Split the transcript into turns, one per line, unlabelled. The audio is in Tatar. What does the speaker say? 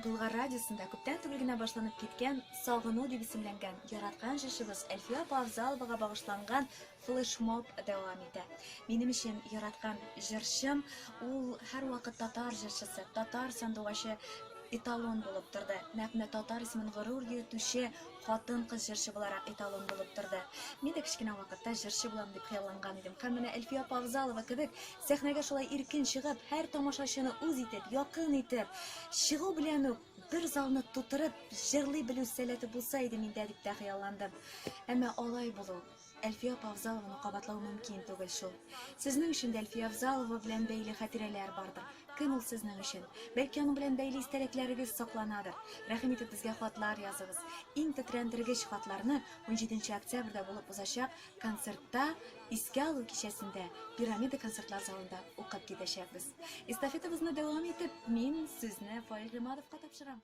Булгар радиосында күптән түгел генә башланып киткән «Сагыну» дип исемләнгән яраткан җырчыбыз Әлфия апа Авзаловага багышланган флешмоб дәвам итә. Минем өчен яраткан җырчым ул һәрвакыт татар җырчысы, татар сандугачы эталон булып торды. Нәкъ татар исемен горур йөртүче хатын-кыз җырчы буларак эталон булып торды. Мин дә кечкенә вакытта җырчы булам дип хыялланган идем. Һәм менә Әлфия апа Авзалова кебек сәхнәгә шулай иркен чыгып, һәр тамашачыны үз итеп, якын итеп, чыгу белән үк бер залны тутырып, җырлый белү сәләте булса иде миндә дип тә хыялландым. Әмма алай булу Әлфия апа Авзалованы кабатлау мөмкин түгел шул. Сезнең өчен дә Әлфия Авзалова белән бәйле хатирәләр бардыр. Кем ул сезнең өчен? Бәлки аның белән бәйле истәлекләрегез сакланадыр. Рәхим итеп безгә хатлар языгыз. Иң тетрәндергеч хатларны 17 октябрьдә булып узачак концертта искә алу кичәсендә Пирамида концертлар залында укып китәчәкбез. Эстафетабызны дәвам итеп, мин сезне Фаил Гыймадовка тапшырам.